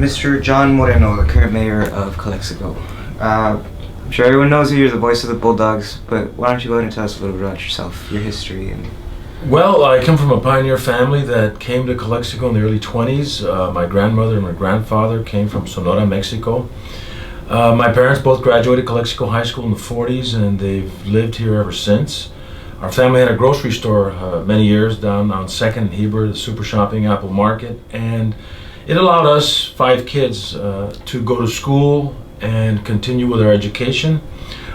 Mr. John Moreno, the current mayor of Calexico. I'm sure everyone knows you, you're the voice of the Bulldogs, but why don't you go ahead and tell us a little bit about yourself, your history, and... Well, I come from a pioneer family that came to Calexico in the early 20s. My grandmother and my grandfather came from Sonora, Mexico. My parents both graduated Calexico High School in the 40s, and they've lived here ever since. Our family had a grocery store many years down on 2nd and Heber, the Super Shopping Apple Market, and it allowed us, 5 kids, to go to school and continue with our education.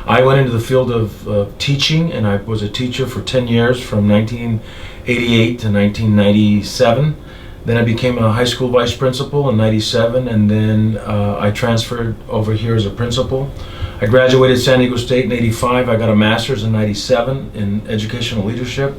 I went into the field of teaching, and I was a teacher for 10 years from 1988 to 1997. Then I became a high school vice principal in 97, and then I transferred over here as a principal. I graduated San Diego State in 85. I got a master's in 97 in educational leadership.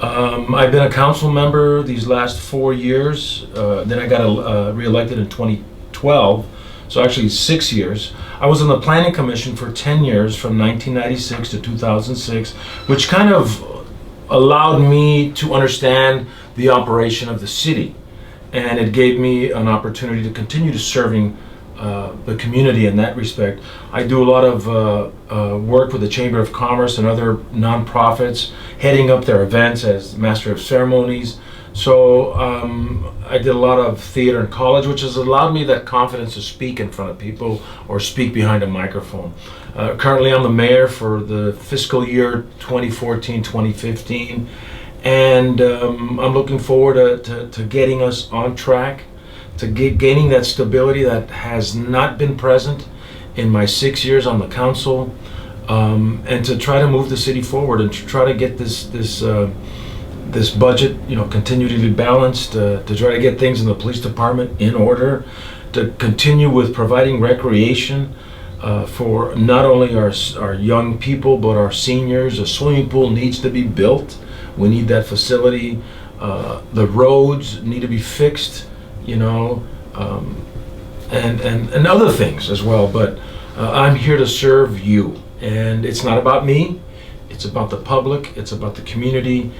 I've been a council member these last 4 years. Then I got re-elected in 2012, so actually 6 years. I was on the Planning Commission for 10 years, from 1996 to 2006, which kind of allowed me to understand the operation of the city. And it gave me an opportunity to continue to serving the community in that respect. I do a lot of work with the Chamber of Commerce and other nonprofits, heading up their events as Master of Ceremonies. So I did a lot of theater in college, which has allowed me that confidence to speak in front of people or speak behind a microphone. Currently I'm the mayor for the fiscal year 2014-2015, and I'm looking forward to getting us on track, to gaining that stability that has not been present in my 6 years on the council, and to try to move the city forward and to try to get this budget, continually balanced, to try to get things in the police department in order, to continue with providing recreation for not only our young people but our seniors. A swimming pool needs to be built. We need that facility. The roads need to be fixed, and other things as well. But I'm here to serve you, and it's not about me. It's about the public. It's about the community.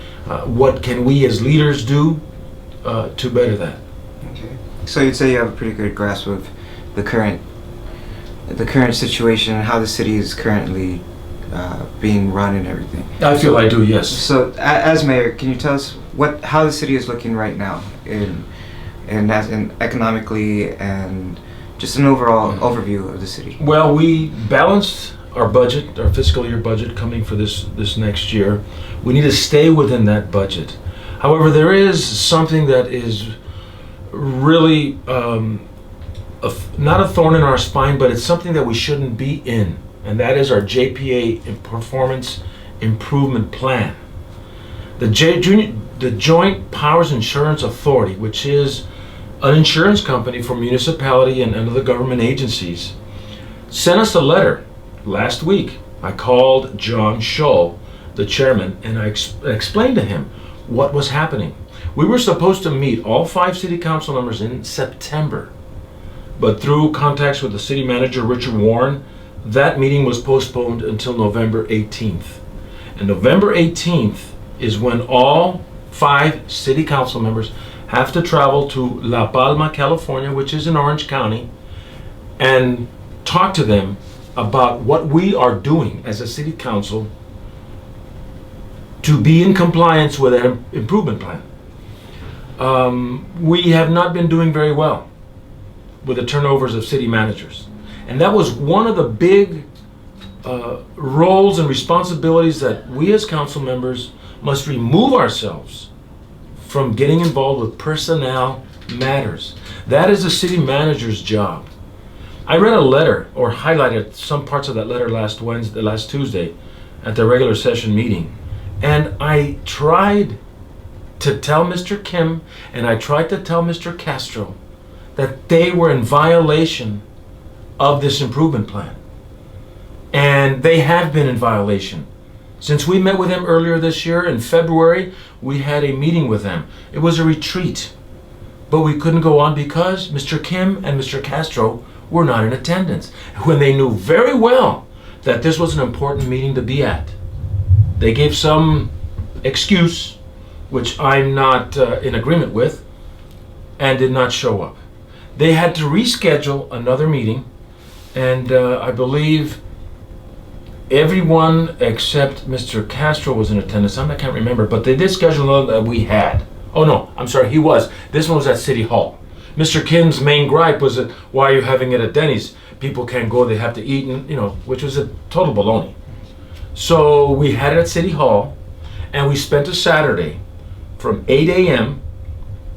What can we as leaders do to better that? Okay. So you'd say you have a pretty good grasp of the current situation and how the city is currently being run and everything. I feel I do, yes. So as mayor, can you tell us how the city is looking right now, in economically and just an overall overview of the city? Well, we balanced our budget, our fiscal year budget coming for this next year. We need to stay within that budget. However, there is something that is really not a thorn in our spine, but it's something that we shouldn't be in, and that is our JPA Performance Improvement Plan. The Joint Powers Insurance Authority, which is an insurance company for municipality and other government agencies, sent us a letter last week. I called John Shull, the chairman, and I explained to him what was happening. We were supposed to meet, all 5 city council members, in September, but through contacts with the city manager, Richard Warren, that meeting was postponed until November 18th. And November 18th is when all 5 city council members have to travel to La Palma, California, which is in Orange County, and talk to them about what we are doing as a city council to be in compliance with that improvement plan. We have not been doing very well with the turnovers of city managers. And that was one of the big roles and responsibilities that we as council members must remove ourselves from getting involved with personnel matters. That is the city manager's job. I read a letter, or highlighted some parts of that letter last Tuesday at the regular session meeting. And I tried to tell Mr. Kim and I tried to tell Mr. Castro that they were in violation of this improvement plan. And they have been in violation. Since we met with them earlier this year in February, we had a meeting with them. It was a retreat, but we couldn't go on because Mr. Kim and Mr. Castro were not in attendance, when they knew very well that this was an important meeting to be at. They gave some excuse, which I'm not in agreement with, and did not show up. They had to reschedule another meeting, and I believe everyone except Mr. Castro was in attendance. I can't remember, but they did schedule another that we had. Oh no, I'm sorry, he was. This one was at City Hall. Mr. Kim's main gripe was that, why are you having it at Denny's? People can't go, they have to eat, and which was a total baloney. So we had it at City Hall, and we spent a Saturday from 8 a.m.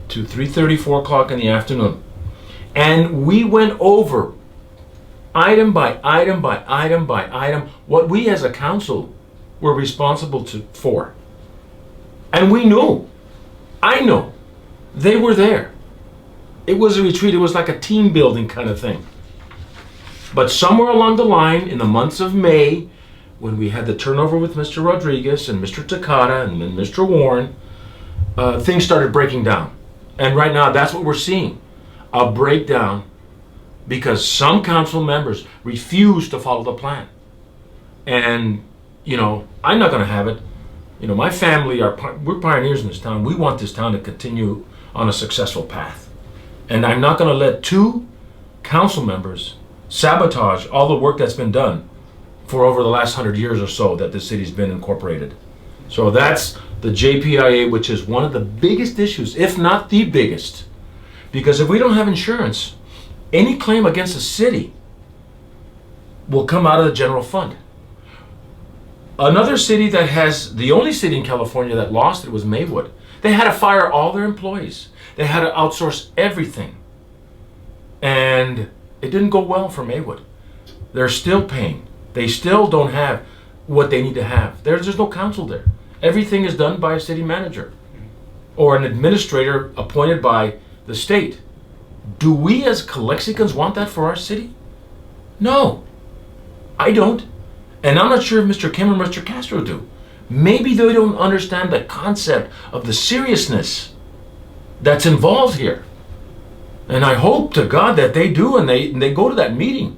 to 3:30, 4 o'clock in the afternoon. And we went over item by item by item by item what we as a council were responsible for. And we knew, I know, they were there. It was a retreat, it was like a team building kind of thing. But somewhere along the line, in the months of May, when we had the turnover with Mr. Rodriguez and Mr. Takata and then Mr. Warren, things started breaking down. And right now, that's what we're seeing, a breakdown, because some council members refuse to follow the plan. And, I'm not going to have it. My family, we're pioneers in this town. We want this town to continue on a successful path. And I'm not going to let two council members sabotage all the work that's been done for over the last 100 years or so that the city's been incorporated. So that's the JPIA, which is one of the biggest issues, if not the biggest. Because if we don't have insurance, any claim against the city will come out of the general fund. Another city that has, the only city in California that lost it was Maywood. They had to fire all their employees. They had to outsource everything. And it didn't go well for Maywood. They're still paying. They still don't have what they need to have. There's no council there. Everything is done by a city manager or an administrator appointed by the state. Do we as Calexicans want that for our city? No, I don't. And I'm not sure if Mr. Kim or Mr. Castro do. Maybe they don't understand the concept of the seriousness that's involved here. And I hope to God that they do, and they go to that meeting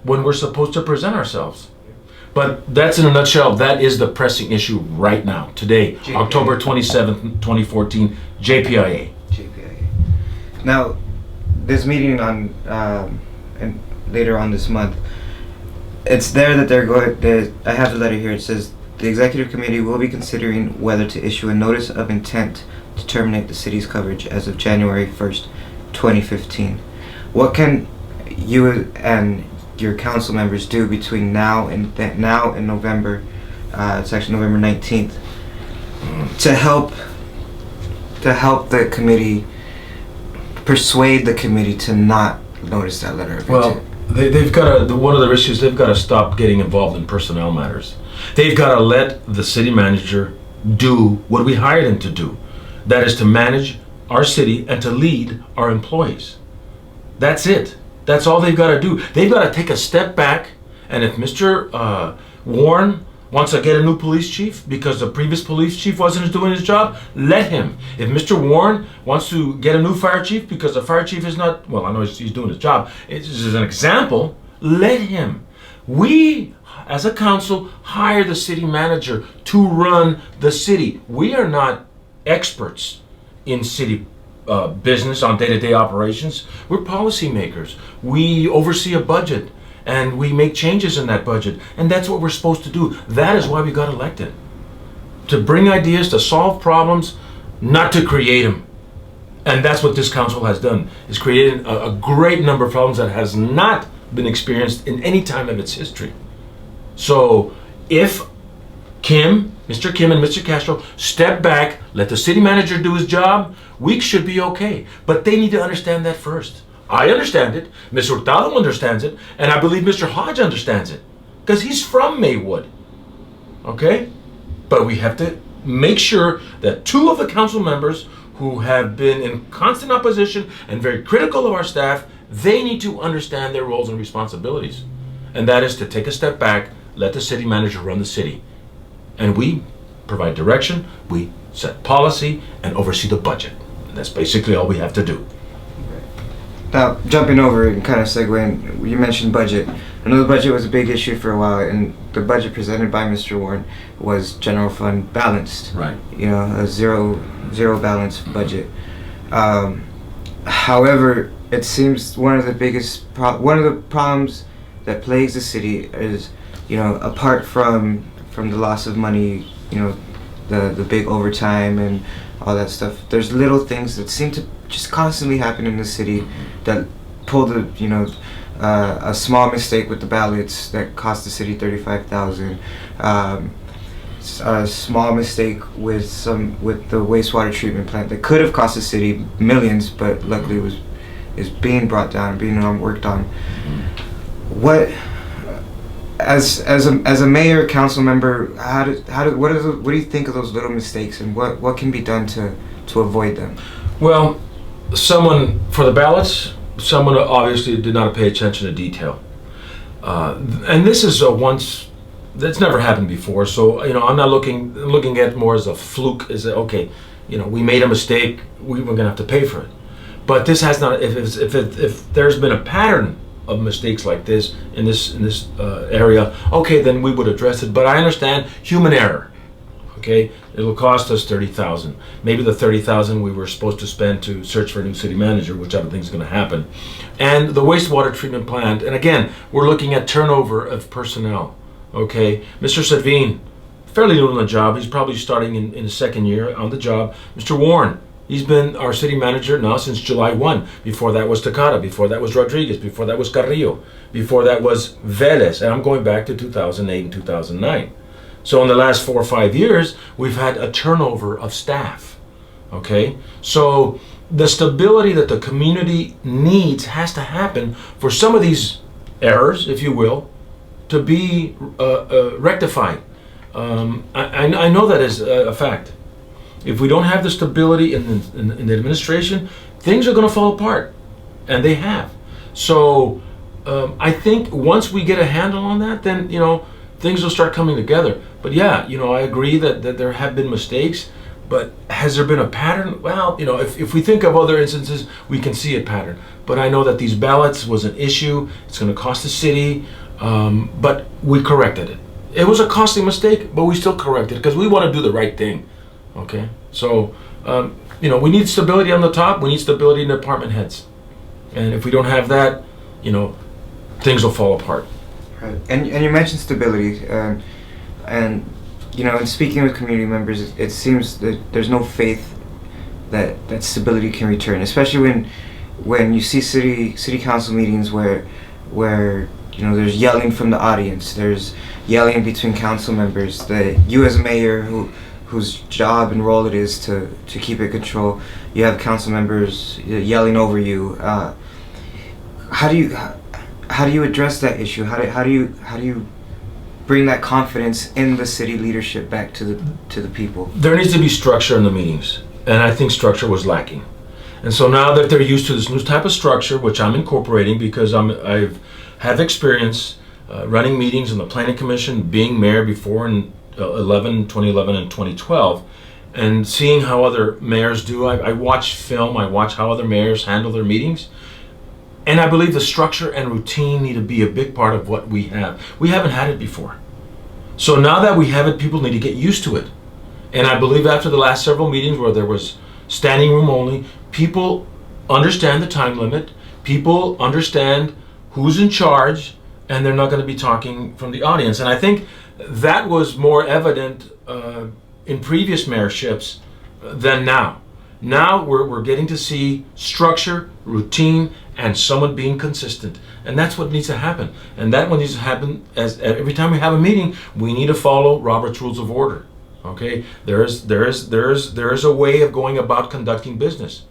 when we're supposed to present ourselves. But that's in a nutshell, that is the pressing issue right now, today, JPIA. October 27th, 2014, JPIA. JPIA. Now, this meeting on, and later on this month, it's there that they're going, I have the letter here, it says, the executive committee will be considering whether to issue a notice of intent to terminate the city's coverage as of January 1st, 2015. What can you and your council members do between now and November, it's actually November 19th, to help the committee, persuade the committee to not notice that letter of intent? Well, they've got to, one of their issues, they've got to stop getting involved in personnel matters. They've got to let the city manager do what we hired him to do. That is to manage our city and to lead our employees. That's it. That's all they've got to do. They've got to take a step back, and if Mr. Warren wants to get a new police chief because the previous police chief wasn't doing his job, let him. If Mr. Warren wants to get a new fire chief because the fire chief is not, well, I know he's doing his job, it's just an example, let him. We, as a council, hire the city manager to run the city. We are not experts in city business on day-to-day operations. We're policymakers. We oversee a budget and we make changes in that budget, and that's what we're supposed to do. That is why we got elected, to bring ideas, to solve problems, not to create them. And that's what this council has done, is created a great number of problems that has not been experienced in any time of its history. So if Mr. Kim and Mr. Castro step back, let the city manager do his job, we should be okay. But they need to understand that first. I understand it, Mr. Hurtado understands it, and I believe Mr. Hodge understands it, because he's from Maywood, okay? But we have to make sure that two of the council members who have been in constant opposition and very critical of our staff, they need to understand their roles and responsibilities. And that is to take a step back, let the city manager run the city. And we provide direction, we set policy, and oversee the budget. And that's basically all we have to do. Now, jumping over and kind of segueing, you mentioned budget. I know the budget was a big issue for a while, and the budget presented by Mr. Warren was general fund balanced. Right. You know, a zero balance budget. However, it seems one of the one of the problems that plagues the city is, apart from the loss of money, the big overtime and all that stuff. There's little things that seem to just constantly happen in the city that pull a small mistake with the ballots that cost the city $35,000. A small mistake with the wastewater treatment plant that could have cost the city millions, but luckily is being brought down, being worked on. What, as a mayor, council member, what do you think of those little mistakes, and what can be done to avoid them? Well, for the ballots, someone obviously did not pay attention to detail, and this is that's never happened before. So I'm not looking at it more as a fluke. Is it okay? We made a mistake. We were going to have to pay for it. But this has not. If there's been a pattern of mistakes like this in this area, okay, then we would address it. But I understand human error. Okay, it'll cost us $30,000. Maybe the $30,000 we were supposed to spend to search for a new city manager, which I don't think is going to happen, and the wastewater treatment plant. And again, we're looking at turnover of personnel. Okay, Mr. Savine, fairly new on the job. He's probably starting in his second year on the job. Mr. Warren, he's been our city manager now since July 1. Before that was Takata. Before that was Rodriguez. Before that was Carrillo. Before that was Velez. And I'm going back to 2008 and 2009. So in the last 4 or 5 years, we've had a turnover of staff. Okay, so the stability that the community needs has to happen for some of these errors, if you will, to be rectified. I know that is a fact. If we don't have the stability in the administration, things are going to fall apart, and they have. So I think once we get a handle on that, then things will start coming together. But yeah, I agree that there have been mistakes, but has there been a pattern? Well, if we think of other instances, we can see a pattern. But I know that these ballots was an issue. It's going to cost the city. But we corrected it. It was a costly mistake, but we still corrected it because we want to do the right thing. Okay, so we need stability on the top. We need stability in the department heads, and if we don't have that, things will fall apart. Right. And you mentioned stability, and in speaking with community members, it seems that there's no faith that stability can return, especially when you see city council meetings where there's yelling from the audience, there's yelling between council members, that you as a mayor whose job and role it is to keep it control, you have council members yelling over you. How do you address that issue? How do you bring that confidence in the city leadership back to the people? There needs to be structure in the meetings, and I think structure was lacking. And so now that they're used to this new type of structure, which I'm incorporating because I've have experience running meetings in the planning commission, being mayor before in 2011 and 2012, and seeing how other mayors do. I watch film, I watch how other mayors handle their meetings, and I believe the structure and routine need to be a big part of what we have. We haven't had it before. So now that we have it, people need to get used to it. And I believe after the last several meetings where there was standing room only, people understand the time limit, people understand who's in charge, and they're not going to be talking from the audience. And I think that was more evident in previous mayorships than now. Now we're getting to see structure, routine, and someone being consistent. And that's what needs to happen. And that what needs to happen as every time we have a meeting, we need to follow Robert's Rules of Order. Okay? There is a way of going about conducting business.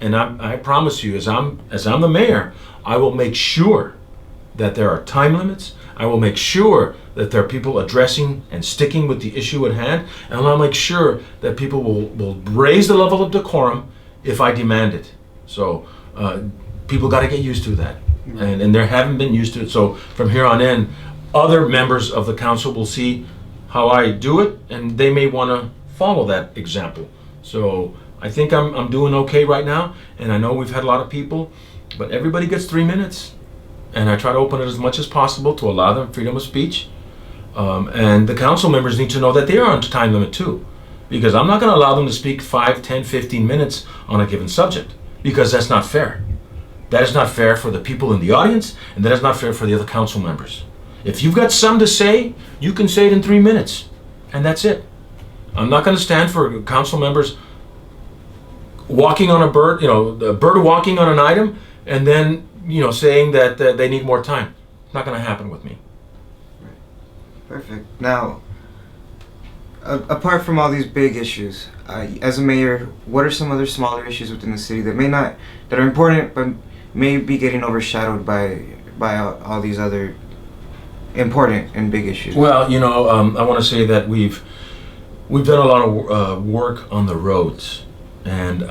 And I promise you, as I'm the mayor, I will make sure that there are time limits. I will make sure that there are people addressing and sticking with the issue at hand. And I'll make sure that people will raise the level of decorum if I demand it. So people got to get used to that. And they haven't been used to it. So from here on in, other members of the council will see how I do it, and they may want to follow that example. So I think I'm doing okay right now, and I know we've had a lot of people, but everybody gets 3 minutes, and I try to open it as much as possible to allow them freedom of speech. And the council members need to know that they are on time limit too, because I'm not going to allow them to speak 5, 10, 15 minutes on a given subject, because that's not fair. That is not fair for the people in the audience, and that is not fair for the other council members. If you've got something to say, you can say it in 3 minutes, and that's it. I'm not going to stand for council members walking on a bird, a bird walking on an item, and then, saying that they need more time. It's not going to happen with me. Perfect. Now, apart from all these big issues, as a mayor, what are some other smaller issues within the city that are important, but may be getting overshadowed by all these other important and big issues? Well, I want to say that we've done a lot of work on the roads, and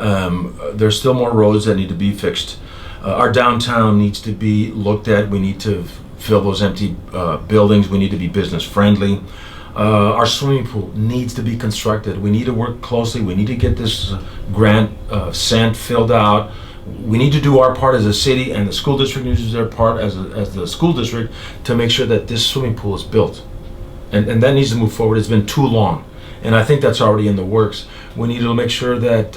there's still more roads that need to be fixed. Our downtown needs to be looked at. We need to fill those empty buildings. We need to be business friendly. Our swimming pool needs to be constructed. We need to work closely. We need to get this grant sent, filled out. We need to do our part as a city, and the school district needs to do their part as the school district to make sure that this swimming pool is built. And that needs to move forward. It's been too long. And I think that's already in the works. We need to make sure that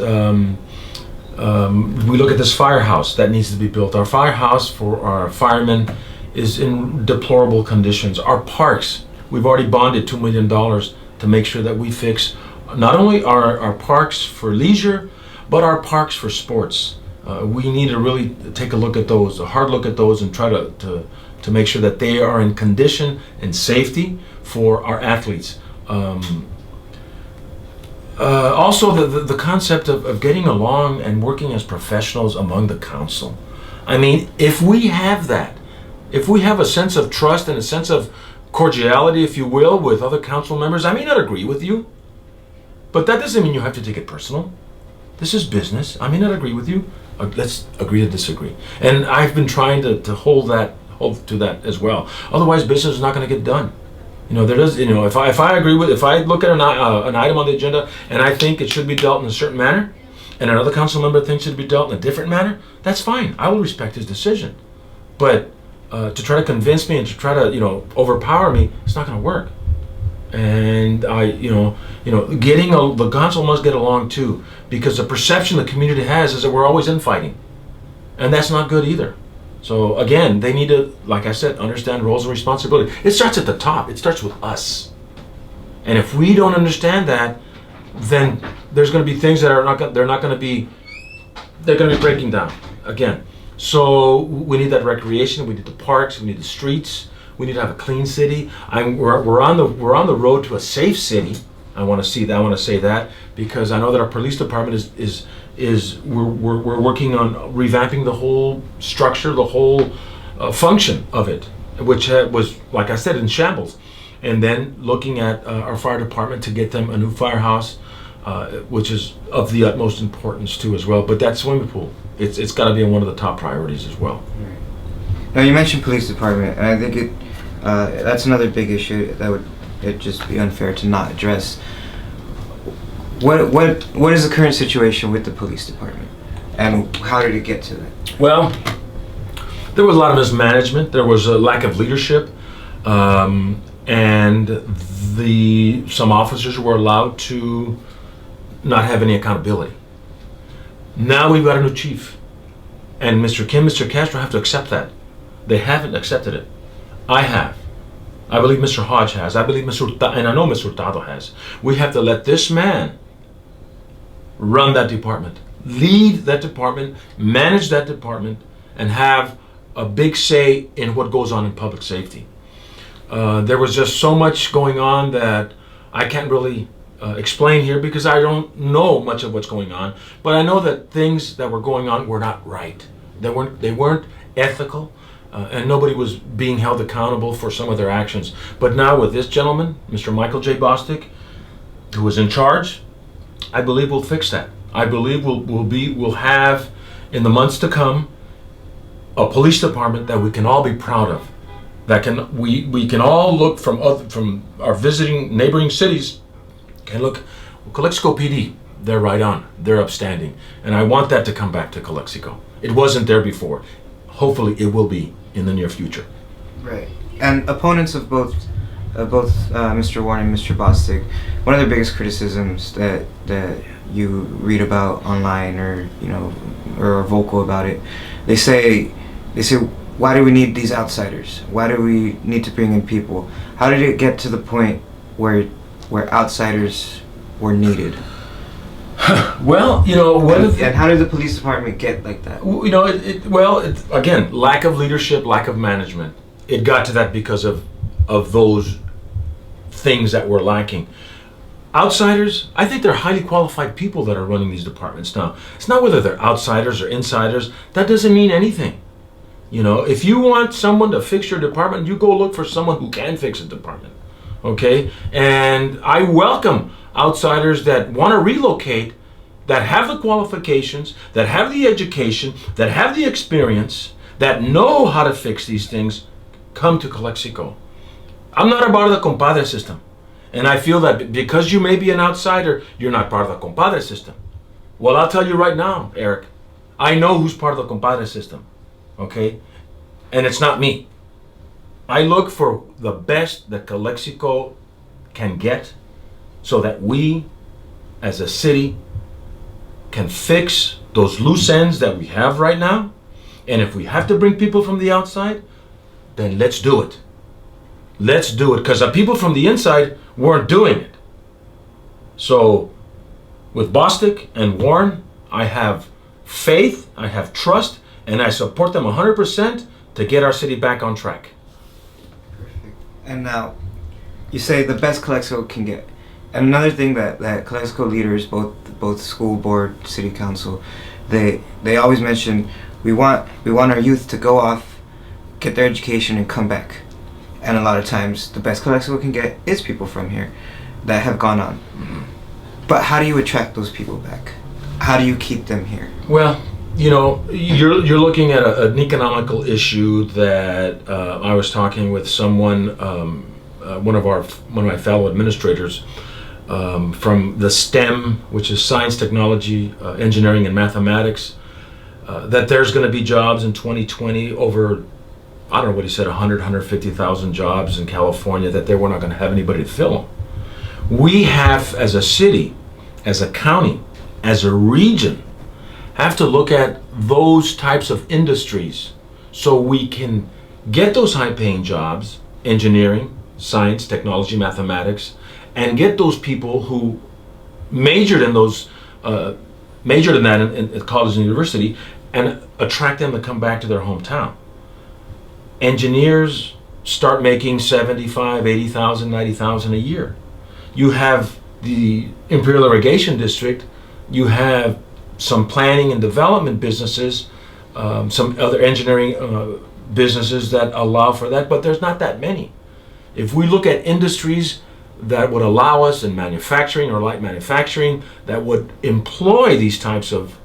we look at this firehouse that needs to be built. Our firehouse for our firemen is in deplorable conditions. Our parks, we've already bonded $2 million to make sure that we fix not only our parks for leisure, but our parks for sports. We need to really take a look at those, a hard look at those, and try to make sure that they are in condition and safety for our athletes. Also, the concept of getting along and working as professionals among the council. I mean, if we have that, if we have a sense of trust and a sense of cordiality, if you will, with other council members, I may not agree with you, but that doesn't mean you have to take it personal. This is business. I may not agree with you. Let's agree to disagree. And I've been trying to hold to that as well. Otherwise, business is not going to get done. If I look at an item on the agenda and I think it should be dealt in a certain manner, and another council member thinks it should be dealt in a different manner, that's fine. I will respect his decision. But to try to convince me and to try to overpower me, it's not going to work. And the council must get along too, because the perception the community has is that we're always infighting, and that's not good either. So again, they need to, like I said, understand roles and responsibility. It starts at the top. It starts with us. And if we don't understand that, then there's going to be things that are they're going to be breaking down again. So we need that recreation. We need the parks. We need the streets. We need to have a clean city. We're on the road to a safe city. I want to say that because I know that our police department we're working on revamping the whole structure, the whole function of it, which was, like I said, in shambles. And then looking at our fire department to get them a new firehouse, which is of the utmost importance too as well. But that swimming pool, it's got to be one of the top priorities as well. Right. Now you mentioned police department, and I think that's another big issue that it'd just be unfair to not address. What is the current situation with the police department, and how did it get to that? Well, there was a lot of mismanagement. There was a lack of leadership, and some officers were allowed to not have any accountability. Now we've got a new chief, and Mr. Kim, Mr. Castro have to accept that. They haven't accepted it. I have. I believe Mr. Hodge has. I believe and I know Mr. Hurtado has. We have to let this man run that department, lead that department, manage that department, and have a big say in what goes on in public safety. There was just so much going on that I can't really explain here because I don't know much of what's going on, but I know that things that were going on were not right. They weren't ethical. And nobody was being held accountable for some of their actions. But now with this gentleman, Mr. Michael J. Bostic, who is in charge, I believe we'll fix that. I believe we'll have in the months to come a police department that we can all be proud of. That we can all look from our visiting neighboring cities. Can look, Calexico PD, they're right on. They're upstanding, and I want that to come back to Calexico. It wasn't there before. Hopefully, it will be in the near future. Right. And opponents of both Mr. Warren and Mr. Bostic one of the biggest criticisms that you read about online, or or are vocal about it, they say, why do we need these outsiders? Why do we need to bring in people? How did it get to the point where outsiders were needed? Well, and how did the police department get like that? Again, lack of leadership, lack of management. It got to that because of those things that were lacking. Outsiders, I think they're highly qualified people that are running these departments now. It's not whether they're outsiders or insiders. That doesn't mean anything. If you want someone to fix your department, you go look for someone who can fix a department. Okay? And I welcome outsiders that want to relocate, that have the qualifications, that have the education, that have the experience, that know how to fix these things, come to Calexico. I'm not a part of the compadre system. And I feel that because you may be an outsider, you're not part of the compadre system. Well, I'll tell you right now, Eric, I know who's part of the compadre system. Okay? And it's not me. I look for the best that Calexico can get so that we, as a city, can fix those loose ends that we have right now. And if we have to bring people from the outside, then let's do it. Let's do it, because the people from the inside weren't doing it. So with Bostic and Warren, I have faith, I have trust, and I support them 100% to get our city back on track. Perfect. And now, you say the best Calexico can get. And another thing that Calexico leaders, both school board, city council, they always mention, we want our youth to go off, get their education, and come back. And a lot of times, the best Calexico can get is people from here that have gone on. Mm-hmm. But how do you attract those people back? How do you keep them here? Well, you're looking at an economical issue that I was talking with someone, one of my fellow administrators from the STEM, which is science, technology, engineering, and mathematics, that there's going to be jobs in 2020 over, I don't know what he said, 150,000 jobs in California, that they were not going to have anybody to fill them. We have, as a city, as a county, as a region, have to look at those types of industries so we can get those high-paying jobs, engineering, science, technology, mathematics, and get those people who majored in that in college and university, and attract them to come back to their hometown. Engineers start making 75, 80,000, 90,000 a year. You have the Imperial Irrigation District, you have some planning and development businesses, some other engineering businesses that allow for that, but there's not that many. If we look at industries that would allow us in manufacturing or light manufacturing, that would employ these types of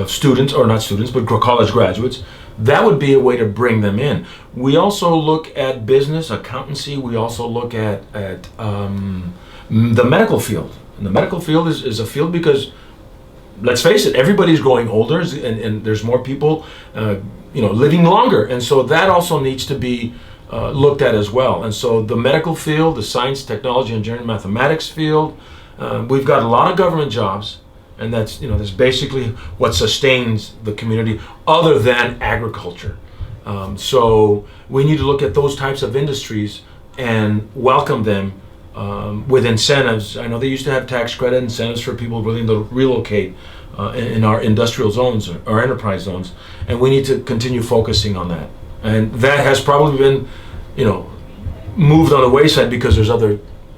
students, or not students, but college graduates, that would be a way to bring them in. We also look at business, accountancy. We also look at the medical field. And the medical field is a field because, let's face it, everybody's growing older, and there's more people, living longer, and so that also needs to be looked at as well. And so the medical field, the science, technology, engineering, mathematics field, we've got a lot of government jobs. And that's basically what sustains the community, other than agriculture. So we need to look at those types of industries and welcome them with incentives. I know they used to have tax credit incentives for people willing to relocate in our industrial zones or enterprise zones, and we need to continue focusing on that. And that has probably been, moved on the wayside because there's other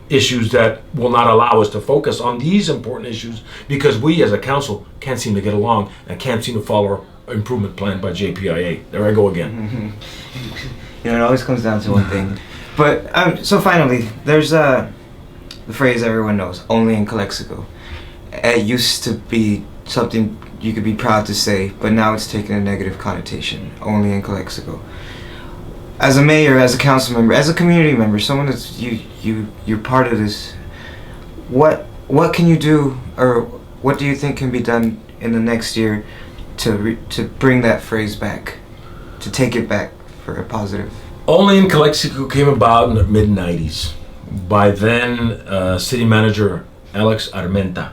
issues that will not allow us to focus on these important issues, because we as a council can't seem to get along and can't seem to follow our improvement plan by JPIA. There I go again. It always comes down to one thing. But so finally, there's the phrase everyone knows, only in Calexico. It used to be something you could be proud to say, but now it's taken a negative connotation, only in Calexico. As a mayor, as a council member, as a community member, someone that's you're part of this, what can you do, or what do you think can be done in the next year to bring that phrase back, to take it back for a positive? Only in Calexico came about in the mid-90s by then city manager Alex Armenta,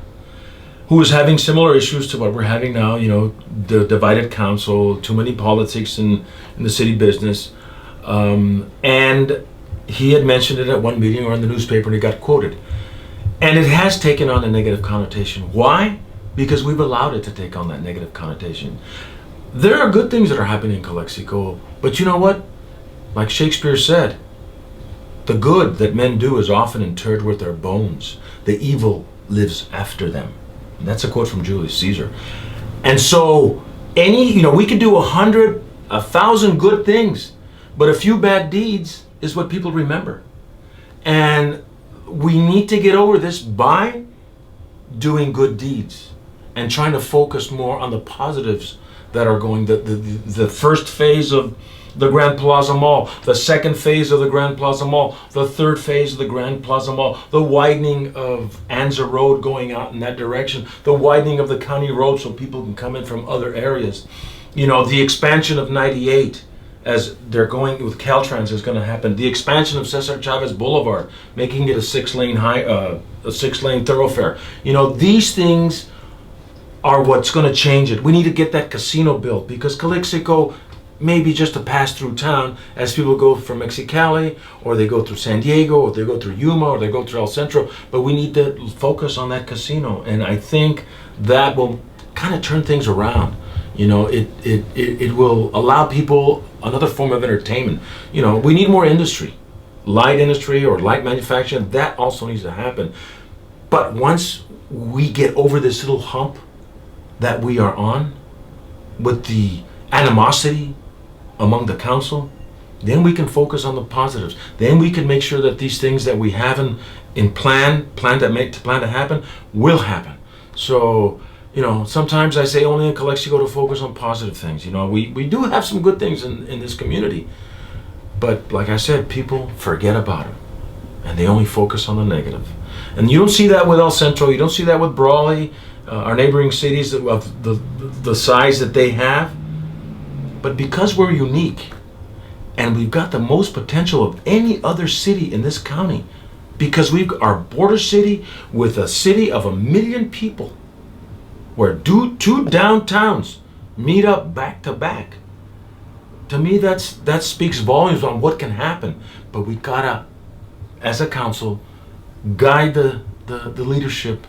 who was having similar issues to what we're having now, the divided council, too many politics in the city business. And he had mentioned it at one meeting or in the newspaper, and it got quoted. And it has taken on a negative connotation. Why? Because we've allowed it to take on that negative connotation. There are good things that are happening in Calexico, but you know what? Like Shakespeare said, the good that men do is often interred with their bones. The evil lives after them. And that's a quote from Julius Caesar. And so we could do 100, 1,000 good things, but a few bad deeds is what people remember. And we need to get over this by doing good deeds and trying to focus more on the positives that are going. The first phase of the Grand Plaza Mall, the second phase of the Grand Plaza Mall, the third phase of the Grand Plaza Mall, the widening of Anza Road going out in that direction, the widening of the county road so people can come in from other areas. The expansion of 98 as they're going with Caltrans is going to happen. The expansion of Cesar Chavez Boulevard, making it a 6-lane thoroughfare. These things are what's going to change it. We need to get that casino built because Calexico may be just a pass-through town as people go from Mexicali, or they go through San Diego, or they go through Yuma, or they go through El Centro. But we need to focus on that casino, and I think that will kind of turn things around. It will allow people another form of entertainment. We need more industry, light industry or light manufacturing. That also needs to happen. But once we get over this little hump that we are on with the animosity among the council, then we can focus on the positives. Then we can make sure that these things that we have in plan to happen will happen. So, sometimes I say only in Calexico to focus on positive things. We do have some good things in this community, but like I said, people forget about them and they only focus on the negative. And you don't see that with El Centro, you don't see that with Brawley, our neighboring cities of the size that they have. But because we're unique and we've got the most potential of any other city in this county, because we are a border city with a city of 1 million people, where two downtowns meet up back to back. To me, that speaks volumes on what can happen. But we gotta, as a council, guide the leadership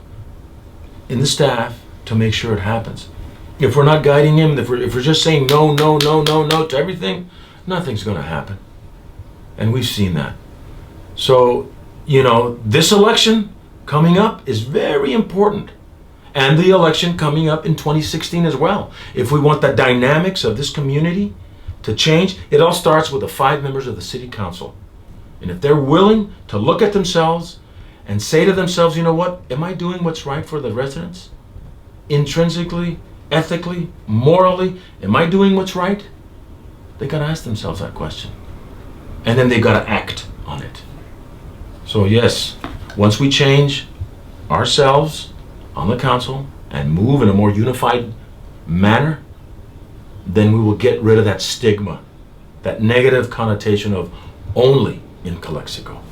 in the staff to make sure it happens. If we're not guiding him, if we're just saying no to everything, nothing's going to happen. And we've seen that. So, this election coming up is very important. And the election coming up in 2016 as well. If we want the dynamics of this community to change, it all starts with the 5 members of the city council. And if they're willing to look at themselves and say to themselves, you know what, am I doing what's right for the residents? Intrinsically, ethically, morally, am I doing what's right? They got to ask themselves that question. And then they got to act on it. So yes, once we change ourselves on the council and move in a more unified manner, then we will get rid of that stigma, that negative connotation of only in Calexico.